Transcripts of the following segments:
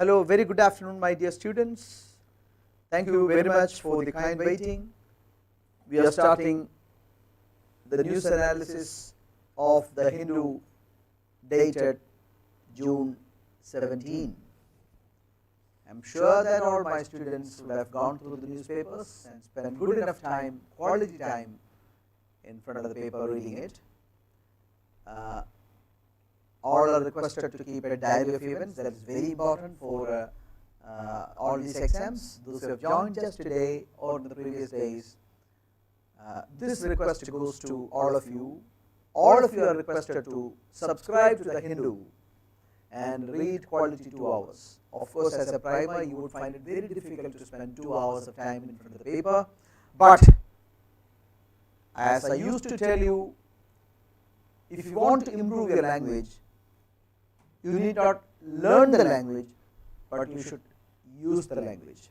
Hello, very good afternoon my dear students. Thank you very much for the kind waiting. We are starting the news analysis of the Hindu dated June 17. I am sure that all my students will have gone through the newspapers and spent good enough time, quality time in front of the paper reading it. All are requested to keep a diary of events. That is very important for all these exams. Those who have joined us today or in the previous days, this request goes to all of you. All of you are requested to subscribe to the Hindu and read quality 2 hours. Of course, as a primer, you would find it very difficult to spend 2 hours of time in front of the paper. But as I used to tell you, if you want to improve your language, you need not learn the language, but you should use the language.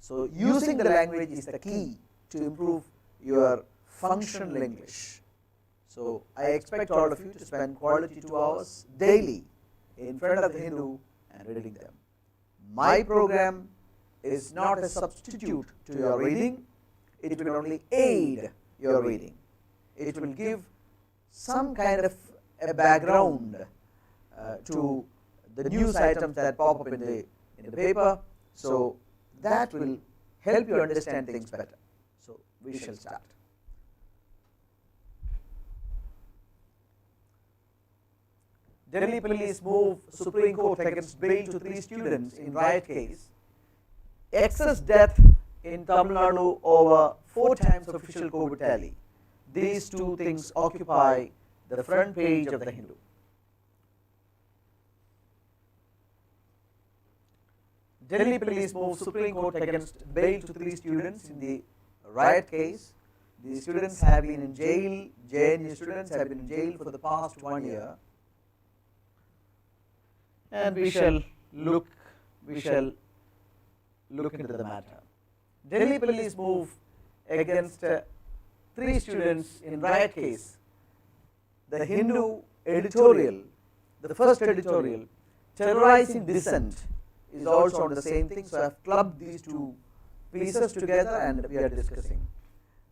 So, using the language is the key to improve your functional English. So, I expect all of you to spend quality 2 hours daily in front of the Hindu and reading them. My program is not a substitute to your reading, it will only aid your reading. It will give some kind of a background to the news items that pop up in the paper. So, that will help you understand things better. So, we shall start. Delhi police move Supreme Court against bail to 3 students in riot case. Excess death in Tamil Nadu over 4 times official COVID tally. These 2 things occupy the front page of the Hindu. Delhi police moved Supreme Court against bail to 3 students in the riot case. The students have been in jail, JNU students have been in jail for the past 1 year. And we shall look into the matter. Delhi police move against 3 students in riot case. The Hindu editorial, the first editorial, terrorizing dissent, is also on the same thing. So, I have clubbed these 2 pieces together and we are discussing.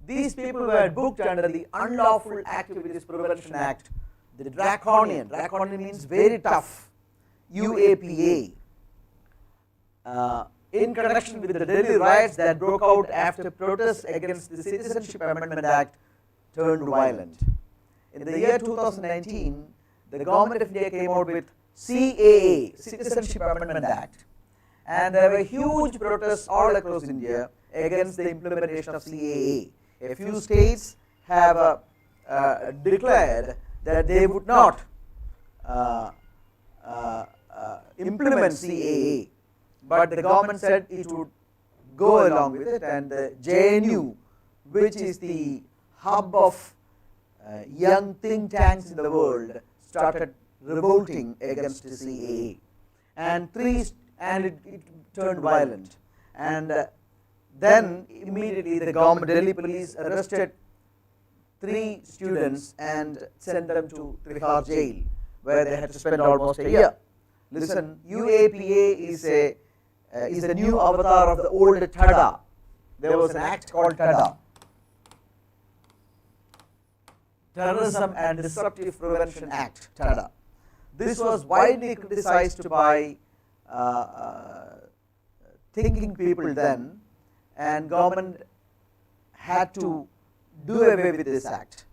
These people were booked under the Unlawful Activities Prevention Act, the draconian means very tough, UAPA, in connection with the Delhi riots that broke out after protests against the Citizenship Amendment Act turned violent. In the year 2019, the government of India came out with CAA, Citizenship Amendment Act, and there were huge protests all across India against the implementation of CAA. A few states have declared that they would not implement CAA, but the government said it would go along with it, and the JNU, which is the hub of young think tanks in the world, started revolting against the CAA, and it turned violent. And then immediately the government, Delhi police, arrested 3 students and sent them to Tihar jail, where they had to spend almost a year. Listen, UAPA is a new avatar of the old TADA. There was an act called TADA, Terrorism and Disruptive Prevention Act, TADA. This was widely criticized by thinking people then, and government had to do away with this act.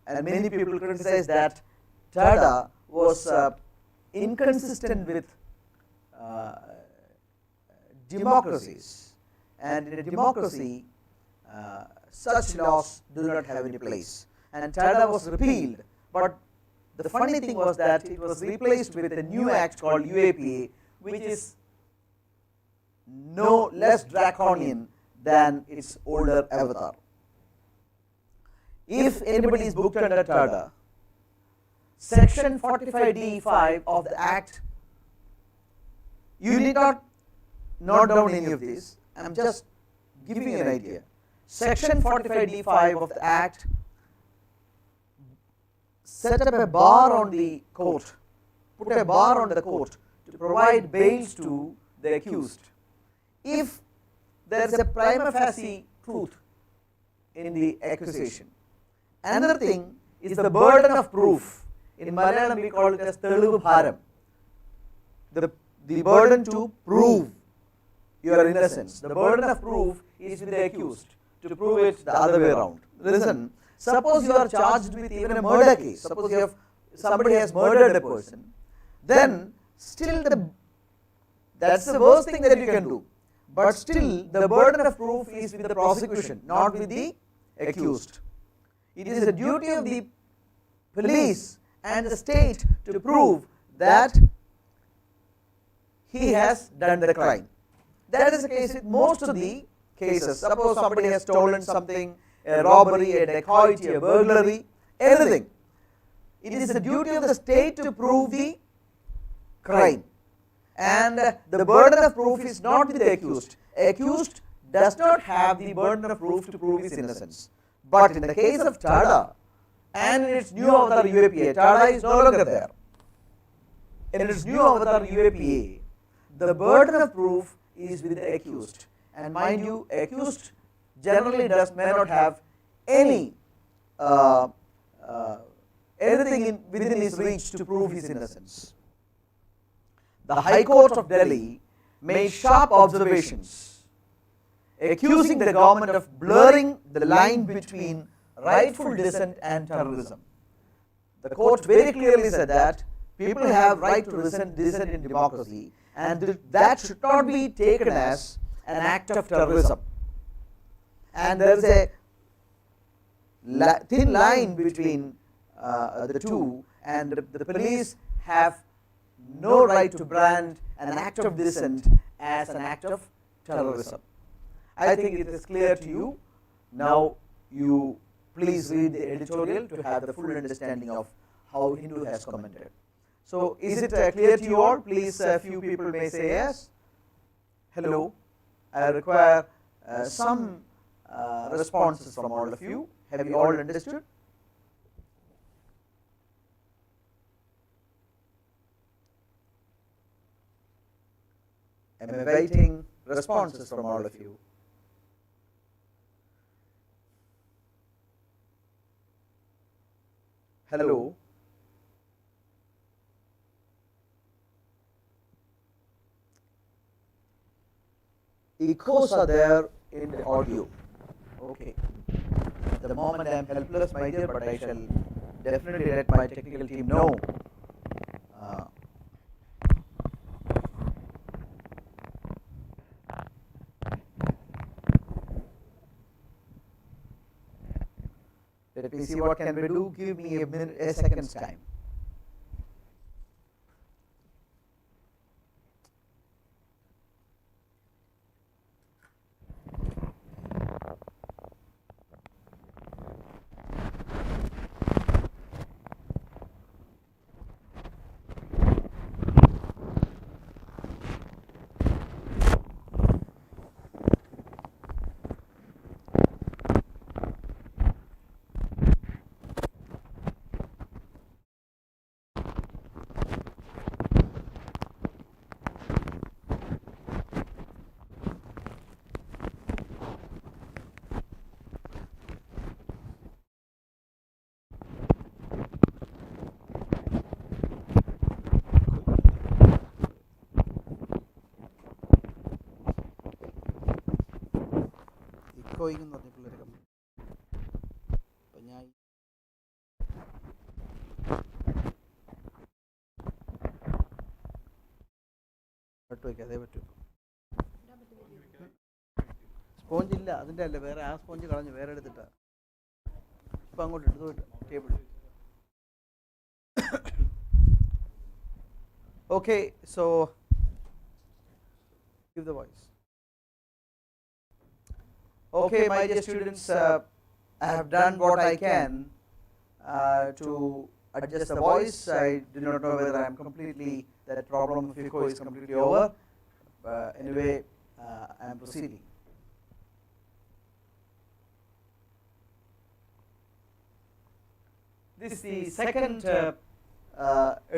And many people criticized that TADA was inconsistent with democracies, and in a democracy such laws do not have any place, and TADA was repealed. But the funny thing was that it was replaced with a new act called UAPA, which is no less draconian than its older avatar. If anybody is booked under TADA, section 45D5 of the act, you need not note down any of this, I am just giving you an idea. Section 45D5 of the act set up a bar on the court, put a bar on the court to provide bails to the accused if there is a prima facie truth in the accusation. Another thing is the burden of proof. In Malayalam we call it as Telivu Bharam. The burden to prove your innocence. The burden of proof is with the accused, to prove it the other way around. Listen, suppose you are charged with even a murder case, suppose somebody has murdered a person, then still that's the worst thing that you can do. But still the burden of proof is with the prosecution, not with the accused. It is a duty of the police and the state to prove that he has done the crime. That is the case with most of the cases. Suppose somebody has stolen something, a robbery, a dacoity, a burglary, anything. It is the duty of the state to prove the crime, and the burden of proof is not with the accused. Accused does not have the burden of proof to prove his innocence. But in the case of Tada and in its new avatar UAPA, Tada is no longer there. In its new avatar UAPA, the burden of proof is with the accused, and mind you, accused generally may not have any anything within his reach to prove his innocence. The High Court of Delhi made sharp observations accusing the government of blurring the line between rightful dissent and terrorism. The court very clearly said that people have right to dissent in democracy, and that should not be taken as an act of terrorism. And there is a thin line between the two, and the police have no right to brand an act of dissent as an act of terrorism. I think it is clear to you. Now you please read the editorial to have the full understanding of how Hindu has commented. So is it clear to you all? Please, a few people may say yes. Hello. I require some responses from all of you. Have you all understood? I am awaiting responses from all of you. Hello. Echoes are there in the audio. Okay. At the moment I am helpless, my dear, but I shall definitely let my technical team know. Let me see what can we do. Give me a second's time. Echoing എന്ന് പറഞ്ഞിട്ടുള്ളൊരു company. അപ്പം ഞാൻ അതേ പറ്റൂ. Sponge ഇല്ല, അതിൻ്റെ അല്ല, വേറെ ആ സ്പോഞ്ച് കളഞ്ഞു, വേറെ എടുത്തിട്ടാ. ഇപ്പം അങ്ങോട്ട് എടുത്തു പോയിട്ട് table. Okay, so give the voice. Okay, my dear students, I have done what I can to adjust the voice. I do not know whether I am completely, that problem of echo is completely over. Anyway, I am proceeding. This is the second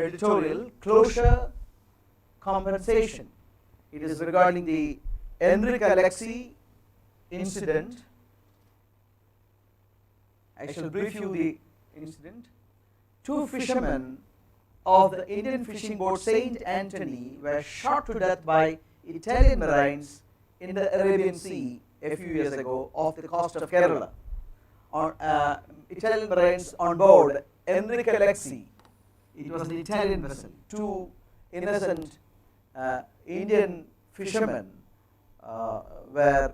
editorial, closure compensation. It is regarding the Enrique Alexi incident. I shall brief you the incident. Two fishermen of the Indian fishing boat Saint Anthony were shot to death by Italian marines in the Arabian Sea a few years ago off the coast of Kerala. Italian marines on board Enrique Alexi. It was an Italian vessel. Two innocent Indian fishermen were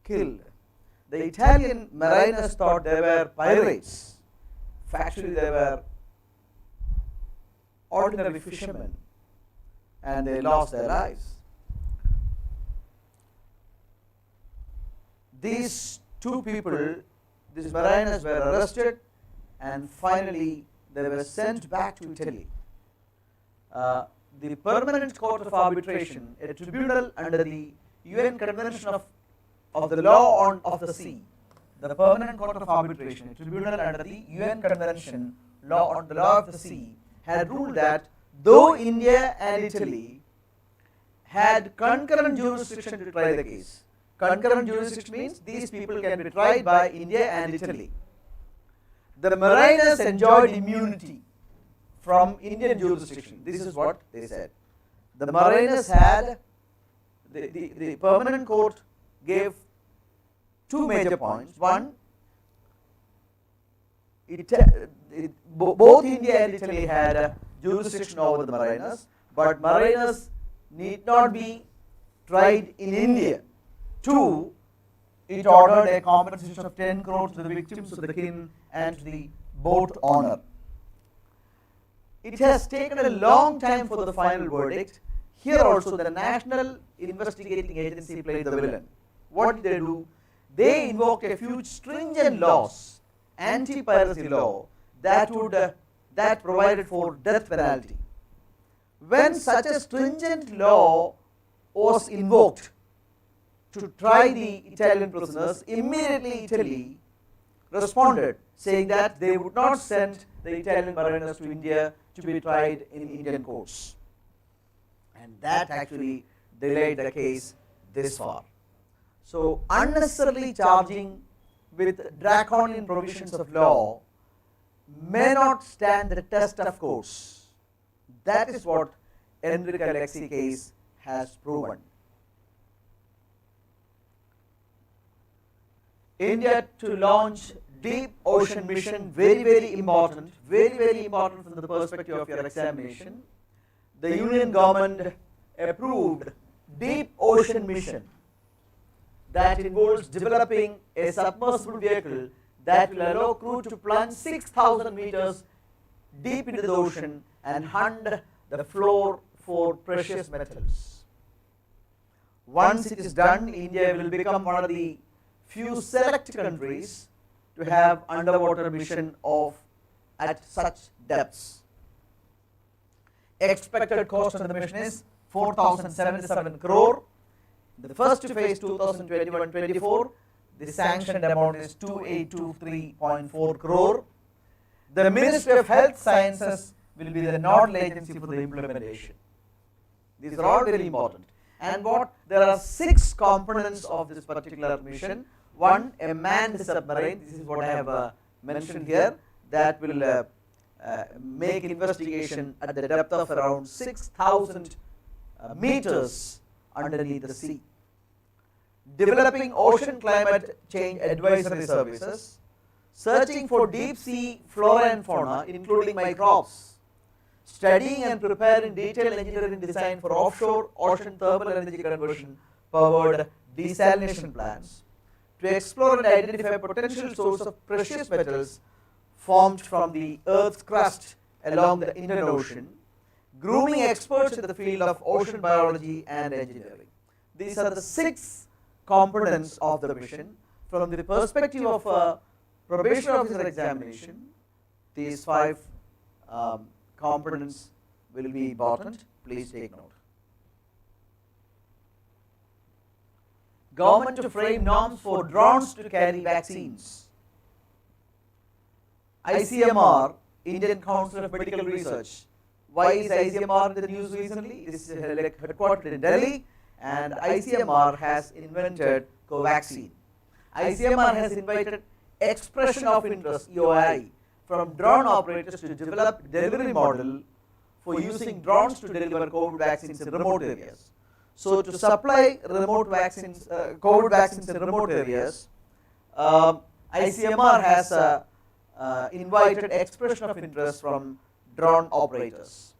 killed. The Italian mariners thought they were pirates. Factually, they were ordinary fishermen, and they lost their lives. These two people, these mariners, were arrested, and finally they were sent back to Italy. The Permanent Court of Arbitration, a tribunal under the UN Convention of the Law of the Sea, the Permanent Court of Arbitration, a tribunal under the UN Convention on the Law of the Sea, had ruled that though India and Italy had concurrent jurisdiction to try the case, concurrent jurisdiction means these people can be tried by India and Italy, the mariners enjoyed immunity from Indian jurisdiction. This is what they said. The mariners had, the Permanent Court gave two major points. One, both India and Italy had jurisdiction over the mariners, but mariners need not be tried in India. Two, it ordered a compensation of 10 crores to the victims, to the kin, and to the boat owner. It has taken a long time for the final verdict. Here also the National Investigating Agency played the villain. What did they do? They invoked a few stringent laws, anti-piracy law, that provided for death penalty. When such a stringent law was invoked to try the Italian prisoners, immediately Italy responded, saying that they would not send the Italian mariners to India to be tried in Indian courts. And that actually delayed the case this far. So unnecessarily charging with draconian provisions of law may not stand the test of courts. That is what Enrique Alexi case has proven. India to launch deep ocean mission, very important from the perspective of your examination. The Union government approved deep ocean mission that involves developing a submersible vehicle that will allow crew to plunge 6,000 meters deep into the ocean and hunt the floor for precious metals. Once it is done, India will become one of the few select countries to have underwater mission at such depths. Expected cost of the mission is 4,077 crore. The first phase 2021-24, the sanctioned amount is 2823.4 crore. The Ministry of Health Sciences will be the nodal agency for the implementation. These are all very important. And there are 6 components of this particular mission. One, a manned submarine. This is what I have mentioned here, that will make investigation at the depth of around 6,000 meters underneath the sea. Developing ocean climate change advisory services, searching for deep sea flora and fauna including microbes, studying and preparing detailed engineering design for offshore ocean thermal energy conversion powered desalination plants, to explore and identify potential source of precious metals formed from the Earth's crust along the Indian Ocean, grooming experts in the field of ocean biology and engineering. These are the 6 components of the mission. From the perspective of a probation officer examination, these 5 components will be important. Please take note. Government to frame norms for drones to carry vaccines. ICMR, Indian Council of Medical Research, Why is ICMR in the news recently? It is headquartered in Delhi, and ICMR has invented Covaxin. ICMR has invited expression of interest (EOI) from drone operators to develop delivery model for using drones to deliver COVID vaccines in remote areas. So, to supply remote vaccines, COVID vaccines in remote areas, ICMR has invited expression of interest from drone operators.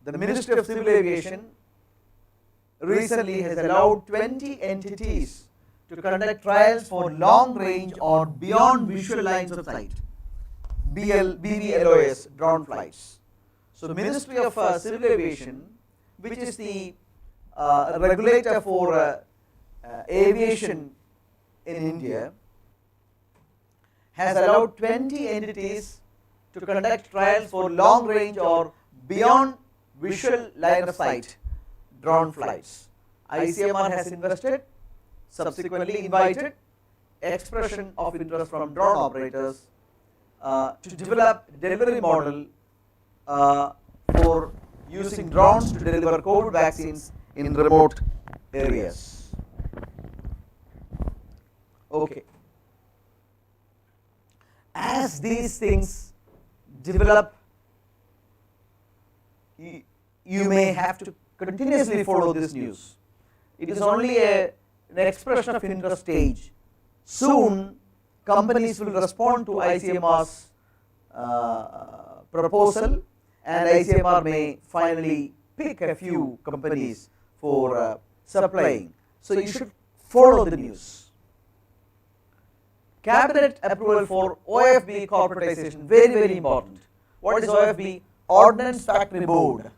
The Ministry of Civil Aviation recently has allowed 20 entities to conduct trials for long range or beyond visual lines of sight BVLOS drone flights. So, Ministry of Civil Aviation, which is the regulator for aviation in India, has allowed 20 entities to conduct trials for long range or beyond visual line of sight drone flights. ICMR has subsequently invited expression of interest from drone operators to develop delivery model for using drones to deliver COVID vaccines in remote areas. Okay. As these things develop, you may have to continuously follow this news. It is only an expression of interest stage. Soon, companies will respond to ICMR's proposal, and ICMR may finally pick a few companies for supplying. So, you should follow the news. Cabinet approval for OFB corporatization, very, very important. What is OFB? Ordnance Factory Board.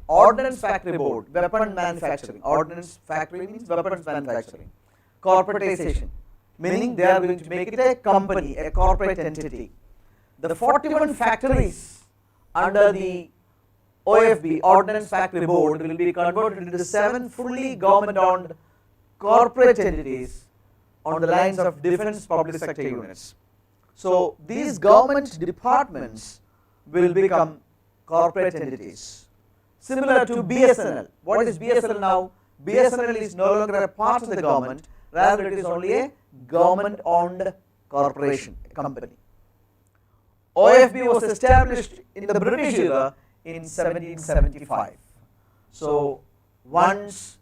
Ordnance Factory Board, weapon manufacturing. Ordnance factory means weapons manufacturing. Corporatization, meaning they are going to make it a company, a corporate entity. The 41 factories under the OFB, Ordnance Factory Board, will be converted into 7 fully government-owned corporate entities on the lines of defense public sector units. So, these government departments will become corporate entities. Similar to BSNL. What is BSNL now? BSNL is no longer a part of the government, rather it is only a government-owned corporation, company. OFB was established in the British era in 1775. So, once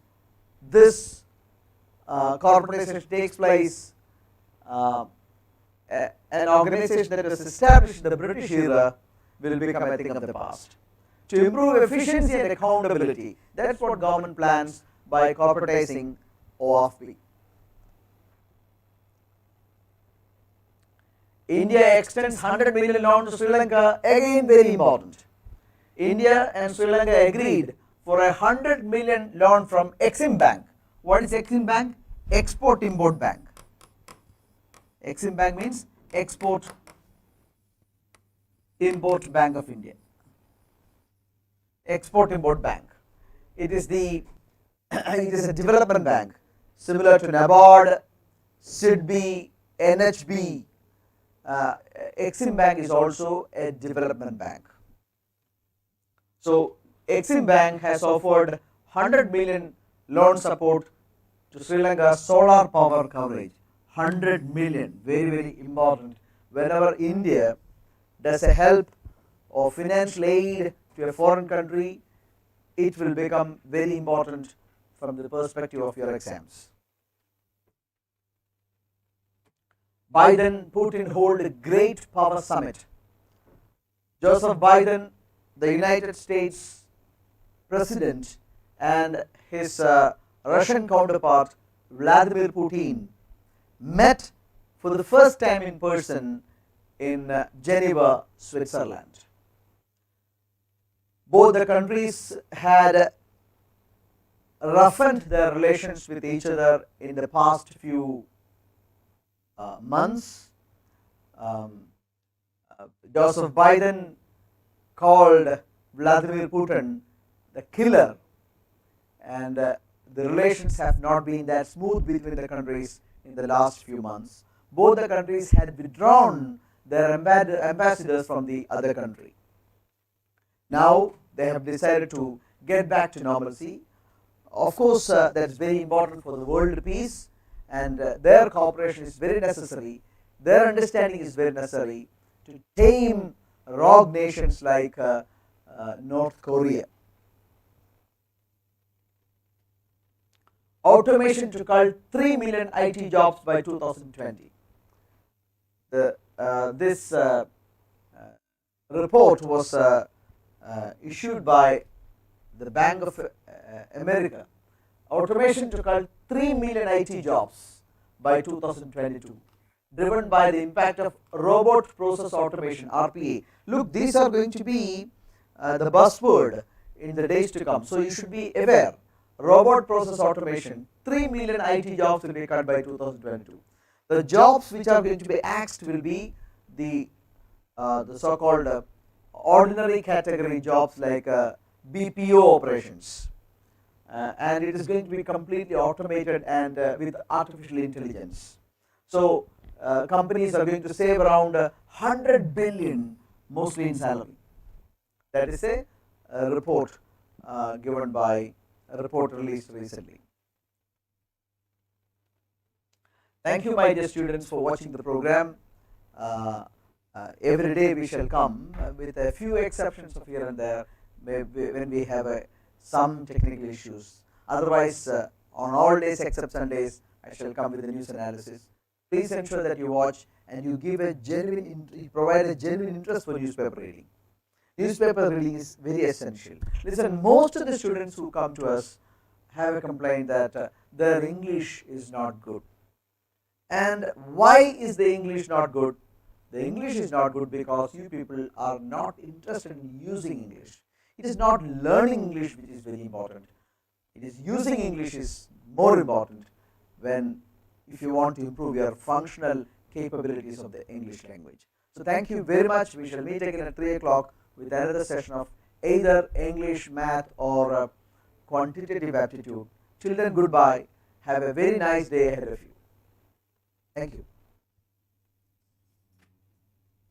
this corporatization takes place, an organization that was established in the British era will become a thing of the past. To improve efficiency and accountability, that is what government plans by corporatizing OFB. India extends 100 million loan to Sri Lanka, again very important. India and Sri Lanka agreed for a 100 million loan from Exim Bank. What is Exim Bank? Export Import Bank. Exim Bank means Export Import Bank of India. Export Import Bank. It is a development bank similar to NABARD, SIDBI, NHB. Exim Bank is also a development bank. So, Exim Bank has offered 100 million loan support to Sri Lanka's solar power coverage. 100 million, very, very important. Whenever India does a help or financial aid to a foreign country, it will become very important from the perspective of your exams. Biden, Putin hold a great power summit. Joseph Biden, the United States President, and his Russian counterpart Vladimir Putin met for the first time in person in Geneva, Switzerland. Both the countries had roughened their relations with each other in the past few months. Joseph Biden called Vladimir Putin the killer, and the relations have not been that smooth between the countries in the last few months. Both the countries had withdrawn their ambassadors from the other country. Now they have decided to get back to normalcy. Of course, that is very important for the world peace, and their cooperation is very necessary. Their understanding is very necessary to tame rogue nations like North Korea. Automation to cull 3 million IT jobs by 2020. This report was issued by the Bank of America. Automation to cull 3 million IT jobs by 2022, driven by the impact of robot process automation (RPA). Look, these are going to be the buzzword in the days to come. So you should be aware. Robot process automation, 3 million IT jobs will be cut by 2022. The jobs which are going to be axed will be the so-called ordinary category jobs like BPO operations, and it is going to be completely automated and with artificial intelligence. So companies are going to save around 100 billion, mostly in salary. That is a report given by a report released recently. Thank you, my dear students, for watching the program. Every day we shall come with a few exceptions of here and there when we have some technical issues. Otherwise, on all days except Sundays, I shall come with the news analysis. Please ensure that you watch and you give a you provide a genuine interest for newspaper reading. Newspaper reading is very essential. Listen, most of the students who come to us have a complaint that their English is not good. And why is the English not good? The English is not good because you people are not interested in using English. It is not learning English which is very important. It is using English is more important if you want to improve your functional capabilities of the English language. So thank you very much. We shall meet again at 3 o'clock with another session of either English, math or quantitative aptitude. Till then, goodbye. Have a very nice day ahead of you. Thank you.